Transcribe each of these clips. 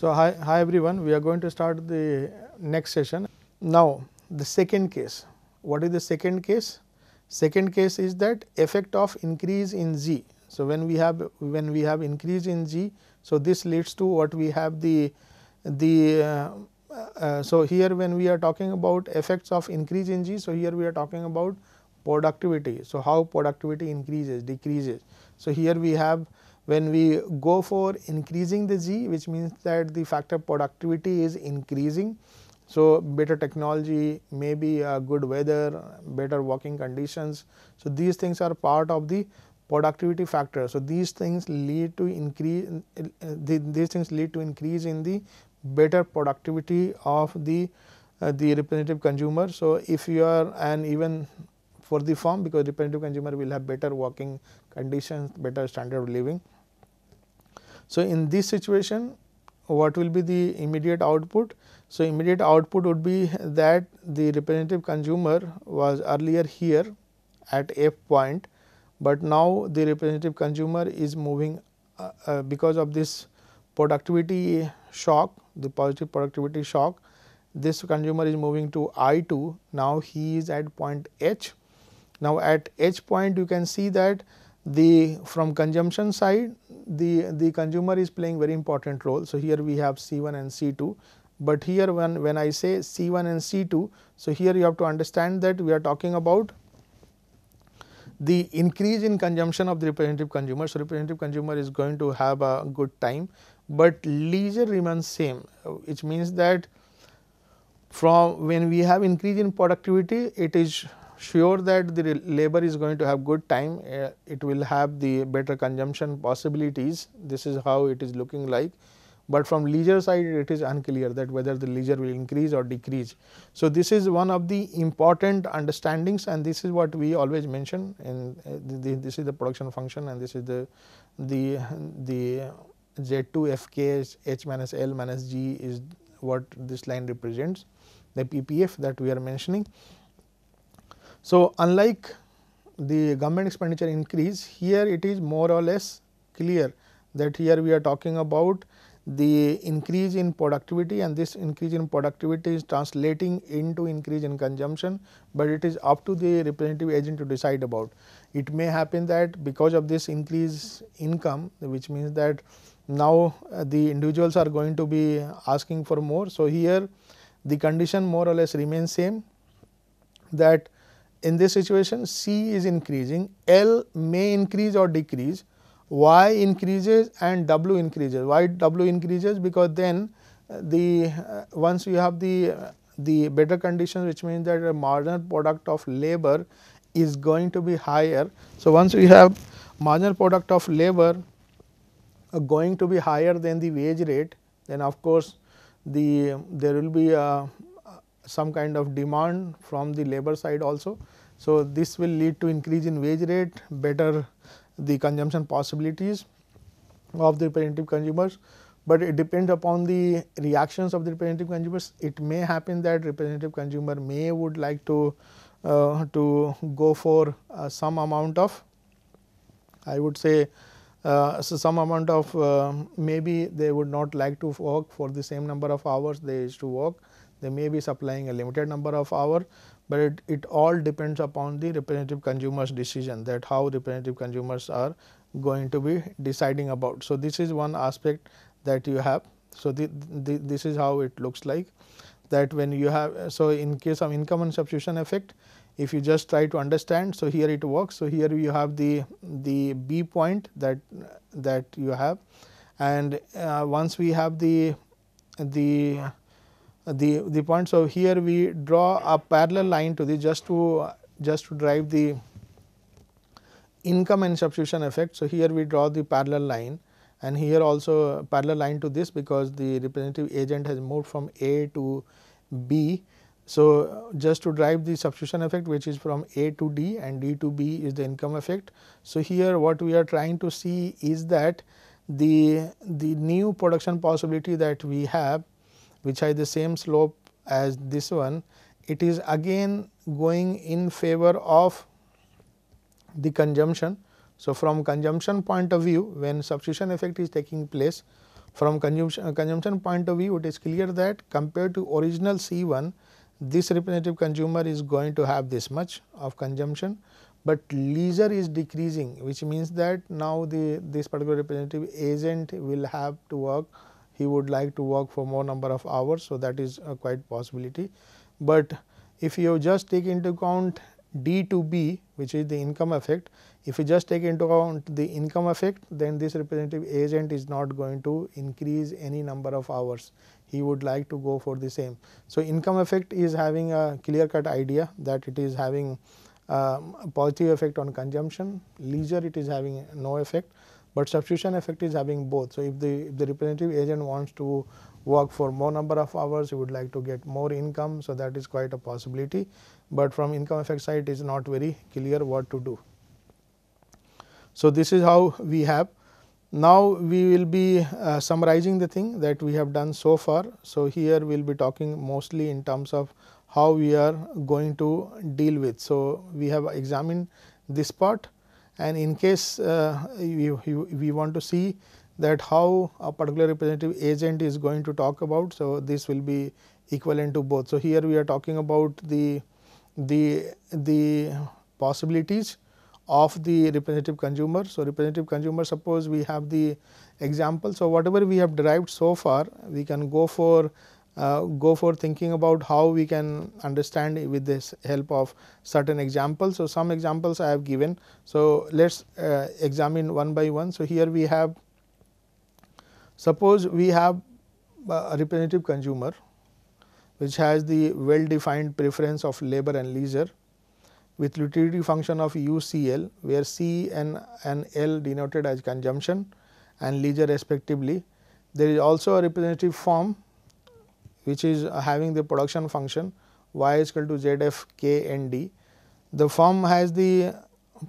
So, hi everyone, we are going to start the next session. Now, the second case. What is the second case? Second case is that effect of increase in z. So, when we have increase in z, so this leads to what we have so here when we are talking about effects of increase in g, so here we are talking about productivity. So, how productivity increases, decreases. So, here we have when we go for increasing the z, which means that the factor productivity is increasing. So, better technology, maybe good weather, better working conditions. So, these things are part of the productivity factor. So, these things lead to increase in the better productivity of the representative consumer. So, if you are and even for the firm, because representative consumer will have better working conditions, better standard of living. So, in this situation, what will be the immediate output? So, immediate output would be that the representative consumer was earlier here at F point, but now the representative consumer is moving because of this productivity shock, the positive productivity shock. This consumer is moving to I2, now he is at point H. Now, at H point you can see that from consumption side the consumer is playing very important role. So, here we have C1 and C2, but here when I say C1 and C2, so here you have to understand that we are talking about the increase in consumption of the representative consumer. So, representative consumer is going to have a good time, but leisure remains same, which means that from when we have increase in productivity, it is sure that the labor is going to have good time, it will have the better consumption possibilities. This is how it is looking like, but from leisure side it is unclear that whether the leisure will increase or decrease. So, this is one of the important understandings, and this is what we always mention, and this is the production function, and this is the Z2 Fk H minus L minus G is what this line represents, the PPF that we are mentioning. So, unlike the government expenditure increase, here it is more or less clear that here we are talking about the increase in productivity, and this increase in productivity is translating into increase in consumption, but it is up to the representative agent to decide about. It may happen that because of this increase income, which means that now the individuals are going to be asking for more. So, here the condition more or less remains same, that in this situation C is increasing, L may increase or decrease, Y increases and W increases. Why W increases? Because then once you have the better conditions, which means that the marginal product of labor is going to be higher. So, once we have marginal product of labor going to be higher than the wage rate, then of course, there will be some kind of demand from the labor side also. So, this will lead to increase in wage rate, better the consumption possibilities of the representative consumers, but it depends upon the reactions of the representative consumers. It may happen that representative consumer would like to go for some amount of, I would say some amount of maybe they would not like to work for the same number of hours they used to work. They may be supplying a limited number of hours, but it all depends upon the representative consumers decision, that how representative consumers are going to be deciding about. So, this is one aspect that you have. So, this is how it looks like, that when you have, so in case of income and substitution effect, if you just try to understand, so here it works. So, here you have the B point that you have, and once we have the point. So, here we draw a parallel line to this just to drive the income and substitution effect. So, here we draw the parallel line, and here also a parallel line to this, because the representative agent has moved from A to B. So, just to drive the substitution effect, which is from A to D and D to B is the income effect. So, here what we are trying to see is that the new production possibility that we have, which has the same slope as this one, it is again going in favor of the consumption. So, from consumption point of view, when substitution effect is taking place, from consumption point of view, it is clear that compared to original C1, this representative consumer is going to have this much of consumption, but leisure is decreasing, which means that now this particular representative agent will have to work, he would like to work for more number of hours. So, that is a quite possibility, but if you just take into account D to B, which is the income effect, if you just take into account the income effect, then this representative agent is not going to increase any number of hours, he would like to go for the same. So, income effect is having a clear cut idea that it is having a positive effect on consumption, leisure it is having no effect, but substitution effect is having both. So, if the representative agent wants to work for more number of hours, he would like to get more income. So, that is quite a possibility, but from income effect side it is not very clear what to do. So, this is how we have. Now, we will be summarizing the thing that we have done so far. So, here we will be talking mostly in terms of how we are going to deal with. So, we have examined this part, and in case we want to see that how a particular representative agent is going to talk about. So, this will be equivalent to both. So, here we are talking about the possibilities of the representative consumer. So, representative consumer, suppose we have the example. So, whatever we have derived so far, we can go for thinking about how we can understand with this help of certain examples. So, some examples I have given. So, let us examine one by one. So, here we have, suppose we have a representative consumer which has the well defined preference of labor and leisure with utility function of UCL, where C and L denoted as consumption and leisure respectively. There is also a representative form which is having the production function y is equal to ZF K and D. The form has the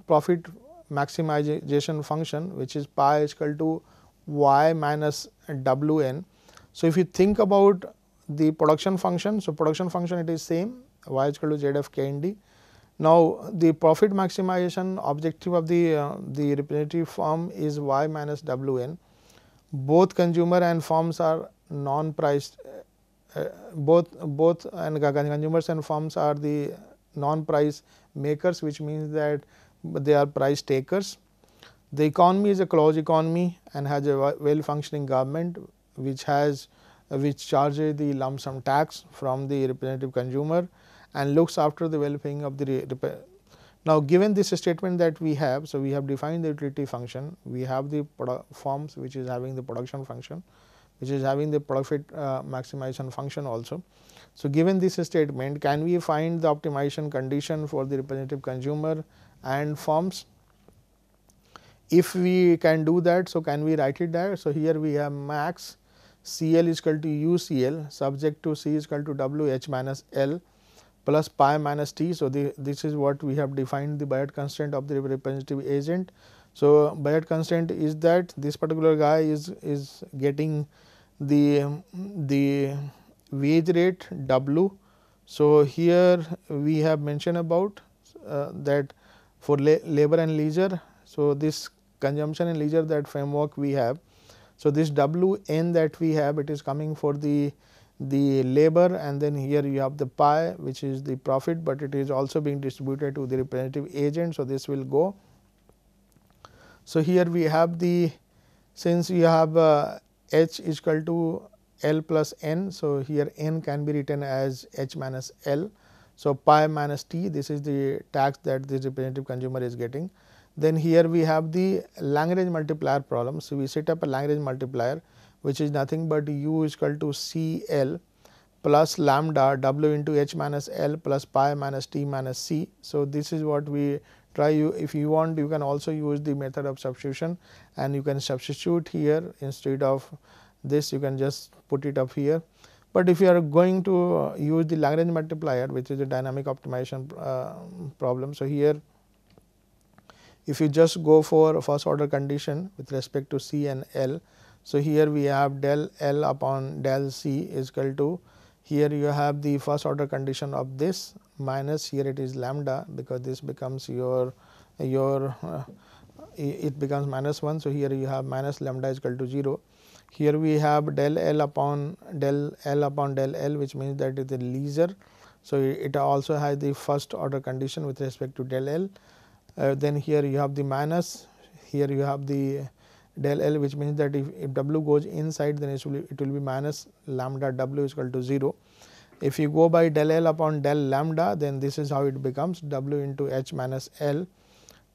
profit maximization function, which is pi is equal to y minus Wn. So, if you think about the production function, so production function it is same, y is equal to ZF K and D. Now, the profit maximization objective of the representative firm is y minus Wn. Both consumer and firms are non-priced, both and consumers and firms are the non-price makers, which means that they are price takers. The economy is a closed economy and has a well functioning government which charges the lump sum tax from the representative consumer and looks after the well-being of the Now, given this statement that we have, so we have defined the utility function, we have the forms which is having the production function, which is having the profit maximization function also. So, given this statement, can we find the optimization condition for the representative consumer and firms? If we can do that, so can we write it there? So, here we have max CL is equal to UCL subject to C is equal to WH minus L plus pi minus T. So, this is what we have defined the Biot constraint of the representative agent. So, Biot constraint is that this particular guy is getting the wage rate W. So, here we have mentioned about that for labor and leisure. So, this consumption and leisure, that framework we have. So, this Wn that we have, it is coming for the labor, and then here you have the pi, which is the profit, but it is also being distributed to the representative agent. So, this will go. So, here we have since we have H is equal to L plus N. So, here N can be written as H minus L. So, pi minus T, this is the tax that the representative consumer is getting. Then here we have the Lagrange multiplier problem. So, we set up a Lagrange multiplier, which is nothing but U is equal to C L plus lambda W into H minus L plus pi minus T minus C. So, this is what we try. If you want, you can also use the method of substitution, and you can substitute here instead of this, you can just put it up here. But if you are going to use the Lagrange multiplier, which is a dynamic optimization problem. So, here if you just go for first order condition with respect to C and L. So, here we have del L upon del C is equal to, here you have the first order condition of this minus, here it is lambda, because this becomes it becomes minus 1. So, here you have minus lambda is equal to 0. Here we have del L upon del L, which means that it is leisure. So, it also has the first order condition with respect to del L. Then here you have the minus, here you have the del L, which means that if W goes inside, then it will be minus lambda W is equal to 0. If you go by del L upon del lambda, then this is how it becomes W into H minus L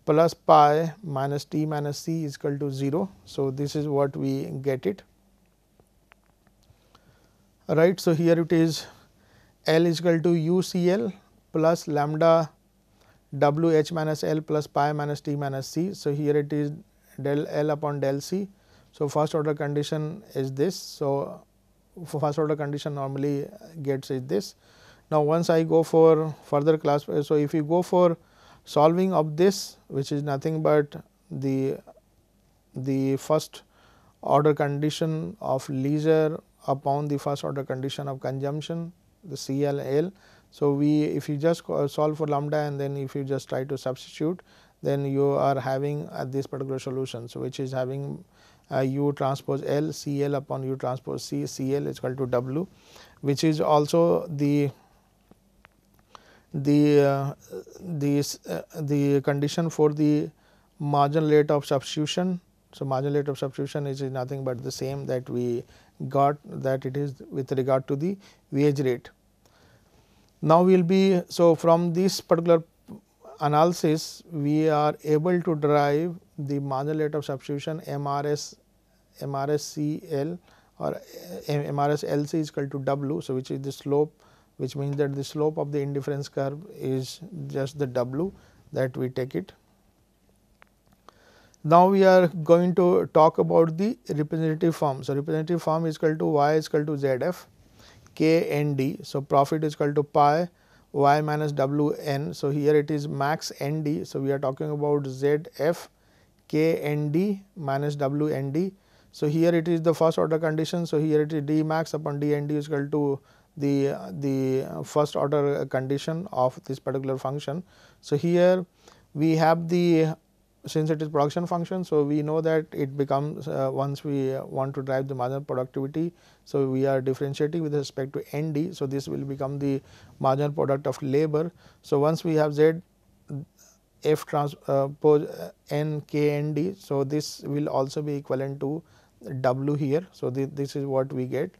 plus pi minus T minus C is equal to 0. So, this is what we get it, right. So, here it is L is equal to UCL plus lambda W H minus L plus pi minus T minus C. So, here it is del L upon del C. So, first order condition is this. So, for first order condition normally gets is this. Now, once I go for further class, so if you go for solving of this, which is nothing but the first order condition of leisure upon the first order condition of consumption, the CLL. So, if you just solve for lambda and then if you just try to substitute, then you are having this particular solution. So, which is having U transpose L CL upon U transpose C, CL is equal to W, which is also the condition for the marginal rate of substitution. So, marginal rate of substitution is nothing but the same that we got, that it is with regard to the wage rate. Now, we will be, so from this particular analysis we are able to derive the marginal rate of substitution MRSCL or MRSLC is equal to W. So, which is the slope, which means that the slope of the indifference curve is just the W that we take it. Now, we are going to talk about the representative form. So, representative form is equal to Y is equal to ZF KND. So, profit is equal to pi Y minus WN. So, here it is max ND. So, we are talking about ZF KND minus WND. So, here it is the first order condition. So, here it is D max upon DND is equal to the first order condition of this particular function. So, here we have the, since it is production function. So, we know that it becomes once we want to drive the marginal productivity. So, we are differentiating with respect to ND. So, this will become the marginal product of labor. So, once we have Z F transpose N K N D. So, this will also be equivalent to W here. So, this is what we get,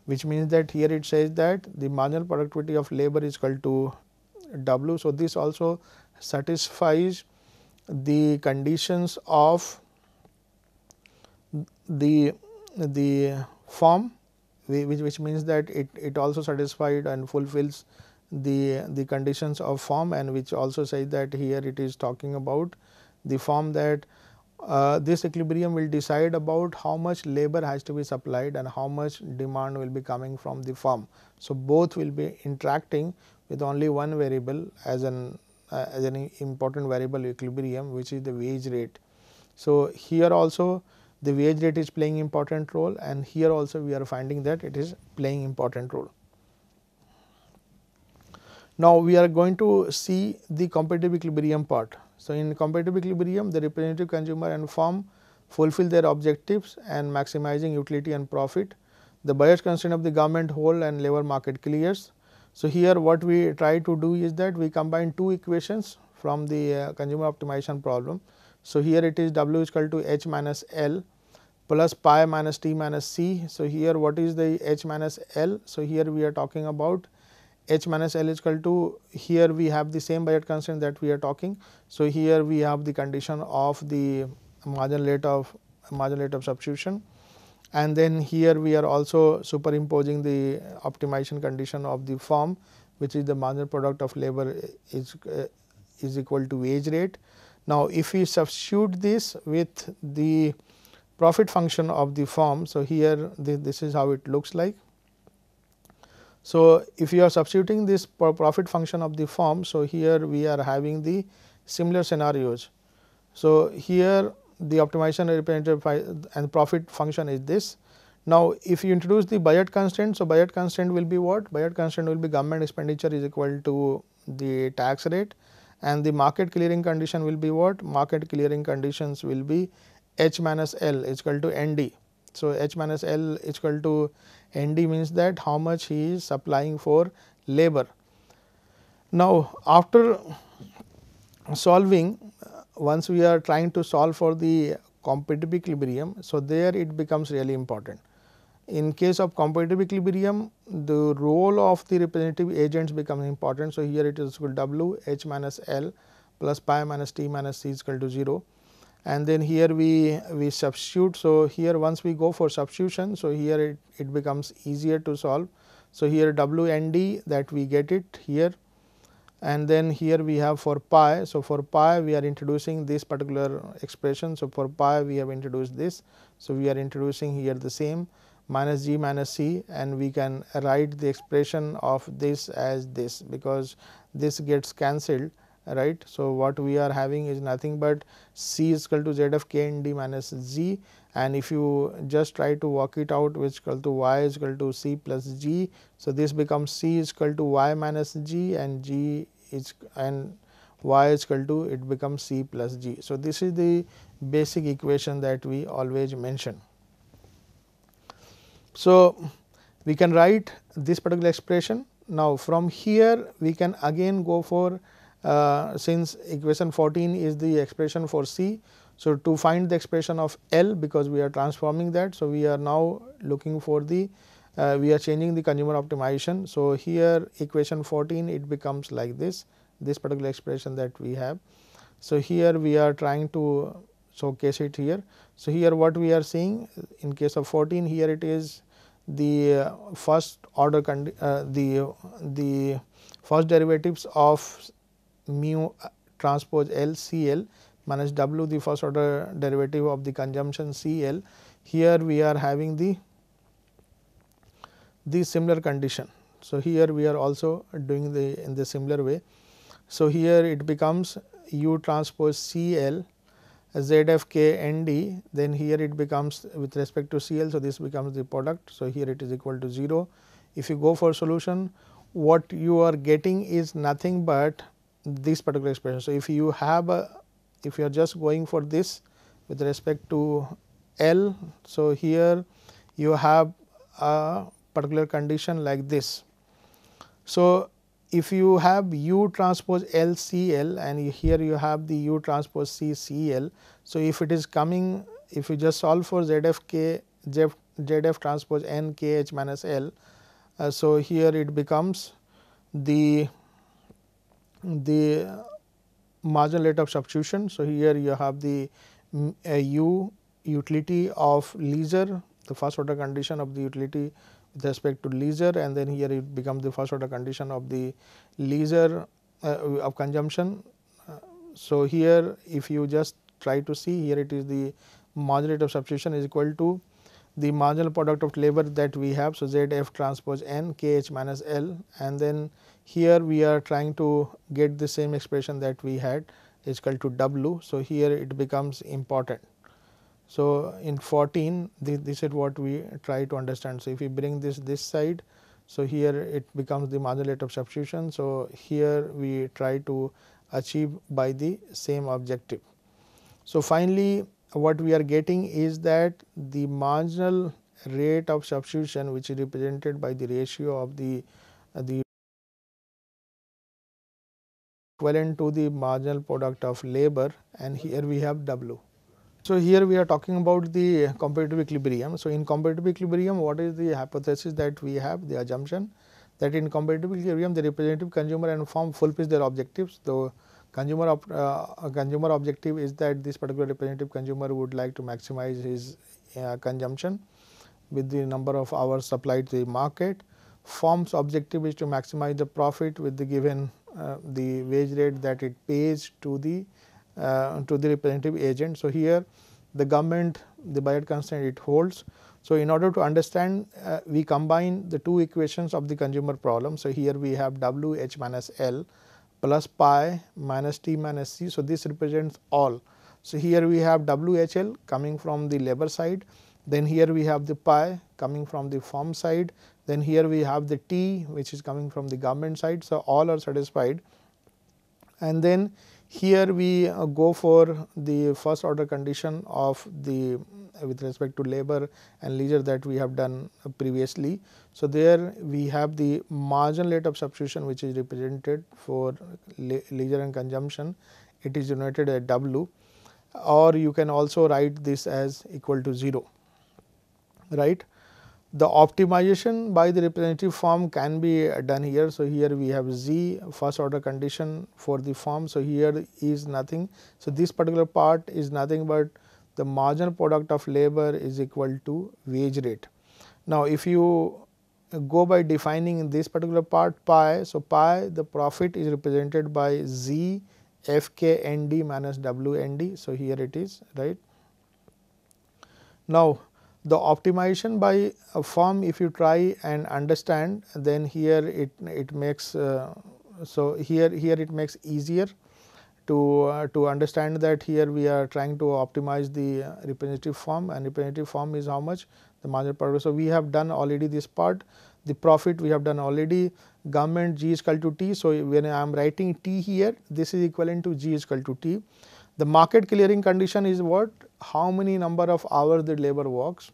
which means that here it says that the marginal productivity of labor is equal to W. So, this also satisfies the conditions of the form, which means that it also satisfied and fulfills the conditions of form, and which also says that here it is talking about the form that this equilibrium will decide about how much labor has to be supplied and how much demand will be coming from the firm. So, both will be interacting with only one variable as an important variable equilibrium, which is the wage rate. So, here also the wage rate is playing important role, and here also we are finding that it is playing important role. Now, we are going to see the comparative equilibrium part. So, in comparative equilibrium, the representative consumer and firm fulfill their objectives and maximizing utility and profit. The Biot constraint of the government whole and labor market clears. So, here what we try to do is that we combine two equations from the consumer optimization problem. So, here it is W is equal to H minus L plus pi minus T minus C. So, here what is the H minus L? So, here we are talking about H minus L is equal to, here we have the same Biot constraint that we are talking. So, here we have the condition of the marginal rate of substitution, and then here we are also superimposing the optimization condition of the firm, which is the marginal product of labor is equal to wage rate. Now, if we substitute this with the profit function of the firm, so here this is how it looks like. So, if you are substituting this profit function of the firm, so here we are having the similar scenarios. So, here the optimization representative and profit function is this. Now, if you introduce the Biot constraint, so Biot constraint will be what? Biot constraint will be government expenditure is equal to the tax rate, and the market clearing condition will be what? Market clearing conditions will be H minus L is equal to ND. So, H minus L is equal to N D means that how much he is supplying for labor. Now, after solving, once we are trying to solve for the comparative equilibrium, so there it becomes really important. In case of comparative equilibrium, the role of the representative agents becomes important. So, here it is equal to W H minus L plus pi minus T minus C is equal to 0, and then here we substitute. So, here once we go for substitution, so here it becomes easier to solve. So, here W N D that we get it here, and then here we have for pi. So, for pi we are introducing this particular expression. So, for pi we have introduced this. So, we are introducing here the same minus G minus C, and we can write the expression of this as this, because this gets cancelled, right. So, what we are having is nothing but C is equal to Z of k n d minus G, and if you just try to work it out, which is equal to y is equal to C plus G. So, this becomes C is equal to y minus G, and G is and y is equal to, it becomes C plus G. So, this is the basic equation that we always mention. So, we can write this particular expression. Now, from here we can again go for since equation 14 is the expression for C. So, to find the expression of L, because we are transforming that. So, we are now looking for the we are changing the consumer optimization. So, here equation 14 it becomes like this particular expression that we have. So, here we are trying to showcase it here. So, here what we are seeing in case of 14, here it is the first order the first derivatives of mu transpose L C L minus W, the first order derivative of the consumption C L. Here we are having the similar condition. So, here we are also doing in the similar way. So, here it becomes U transpose C L Z f k n d, then here it becomes with respect to C L. So, this becomes the product. So, here it is equal to 0. If you go for solution, what you are getting is nothing but this particular expression. So, if you have if you are just going for this with respect to L, so here you have a particular condition like this. So, if you have U transpose L C L and here you have the U transpose C C L. So, if it is coming, if you just solve for Z f k Z f transpose N k h minus L. So, here it becomes the marginal rate of substitution. So, here you have the U utility of leisure, the first order condition of the utility with respect to leisure, and then here it becomes the first order condition of the leisure of consumption. So, here if you just try to see, here it is the marginal rate of substitution is equal to the marginal product of labor that we have. So, Z f transpose N k h minus L, and then here we are trying to get the same expression that we had is equal to W. So, here it becomes important. So, in 14 this is what we try to understand. So, if we bring this side, so here it becomes the marginal rate of substitution. So, here we try to achieve by the same objective. So, finally, what we are getting is that the marginal rate of substitution, which is represented by the ratio of the equivalent to the marginal product of labor, and here we have W. So, here we are talking about the comparative equilibrium. So, in comparative equilibrium, what is the hypothesis that we have, the assumption that in comparative equilibrium the representative consumer and firm fulfills their objectives. The consumer objective is that this particular representative consumer would like to maximize his consumption with the number of hours supplied to the market. Firm's objective is to maximize the profit with the given the wage rate that it pays to the representative agent. So, here the government, the Biot constraint it holds. So, in order to understand, we combine the two equations of the consumer problem. So, here we have W h minus L plus pi minus T minus C. So, this represents all. So, here we have W h L coming from the labor side, then here we have the pi coming from the firm side, then here we have the T which is coming from the government side. So, all are satisfied, and then Here we go for the first order condition of the with respect to labor and leisure that we have done previously. So, there we have the marginal rate of substitution which is represented for leisure and consumption, it is denoted as W, or you can also write this as equal to 0, right. The optimization by the representative form can be done here. So, here we have Z first order condition for the form. So, here is nothing. So, this particular part is nothing but the marginal product of labor is equal to wage rate. Now, if you go by defining this particular part pi. So, pi the profit is represented by Z FKND minus WND. So, here it is, right. Now, the optimization by a firm, if you try and understand, then here it makes so here it makes easier to understand that here we are trying to optimize the representative form, and representative form is how much the marginal product. So, we have done already this part, the profit we have done already, government G is equal to T. So, when I am writing T here, this is equivalent to G is equal to T. The market clearing condition is what? How many number of hours the labor works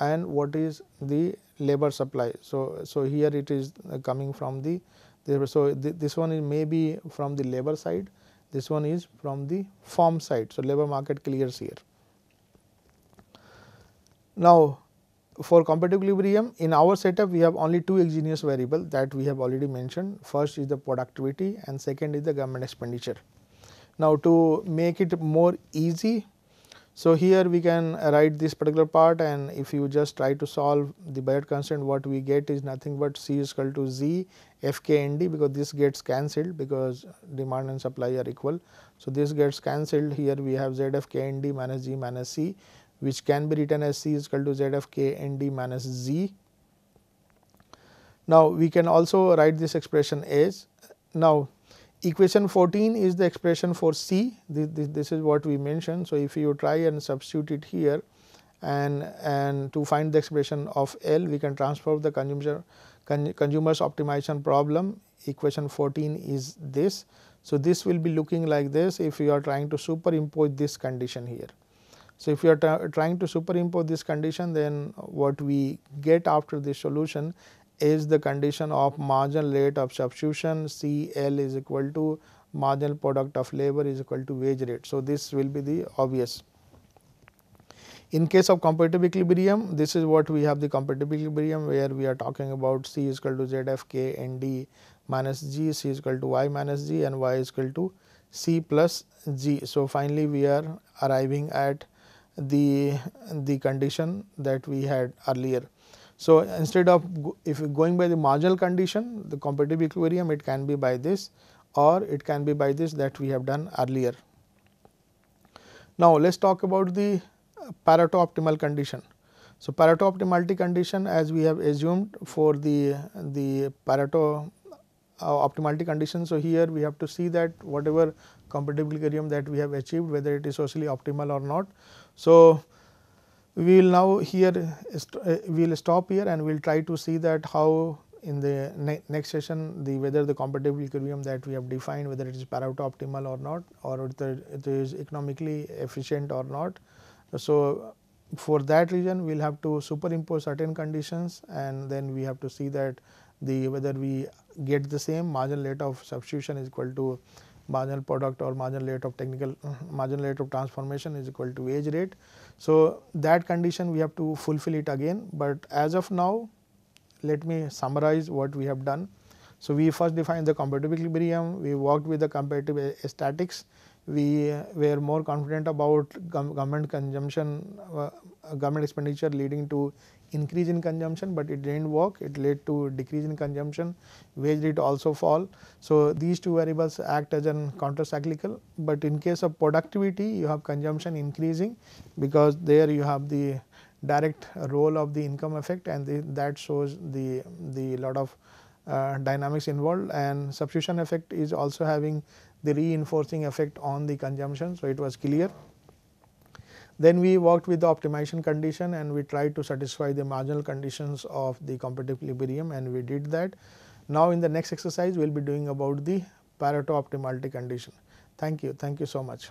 and what is the labor supply. So, here it is coming from the so this one is maybe from the labor side, this one is from the firm side. So, labor market clears here. Now, for comparative equilibrium in our setup we have only two exogenous variables that we have already mentioned. First is the productivity and second is the government expenditure. Now, to make it more easy, so here we can write this particular part, and if you just try to solve the Biot constraint, what we get is nothing but C is equal to Z FKND, because this gets cancelled because demand and supply are equal. So, this gets cancelled. Here we have Z FKND minus G minus C, which can be written as C is equal to Z FKND minus Z. Now, we can also write this expression as, now equation 14 is the expression for C, this is what we mentioned. So, if you try and substitute it here and to find the expression of L, we can transform the consumer's optimization problem. Equation 14 is this. So, this will be looking like this if you are trying to superimpose this condition here. So, if you are trying to superimpose this condition, then what we get after this solution is the condition of marginal rate of substitution CL is equal to marginal product of labor is equal to wage rate. So, this will be the obvious. In case of comparative equilibrium, this is what we have, the comparative equilibrium, where we are talking about C is equal to ZF ND minus G, C is equal to Y minus G, and Y is equal to C plus G. So, finally, we are arriving at the condition that we had earlier. So, instead of if going by the marginal condition, the comparative equilibrium, it can be by this or it can be by this that we have done earlier. Now, let us talk about the Parato optimal condition. So, Parato optimality condition, as we have assumed for the Parato optimality condition. So, here we have to see that whatever comparative equilibrium that we have achieved, whether it is socially optimal or not. So, we will now here we will stop here and we will try to see that how in the next session whether the comparative equilibrium that we have defined, whether it is Parato optimal or not, or it is economically efficient or not. So, for that reason we will have to superimpose certain conditions, and then we have to see that whether we get the same marginal rate of substitution is equal to marginal product or marginal rate of marginal rate of transformation is equal to wage rate. So, that condition we have to fulfill it again, but as of now let me summarize what we have done. So, we first defined the comparative equilibrium, we worked with the comparative statics, we were more confident about government consumption, government expenditure leading to increase in consumption, but it did not work, it led to decrease in consumption, wage rate also fall. So, these two variables act as an counter cyclical, but in case of productivity you have consumption increasing, because there you have the direct role of the income effect, and that shows the lot of dynamics involved, and substitution effect is also having the reinforcing effect on the consumption. So, it was clear. Then we worked with the optimization condition and we tried to satisfy the marginal conditions of the comparative equilibrium, and we did that. Now, in the next exercise we will be doing about the Parato optimality condition. Thank you so much.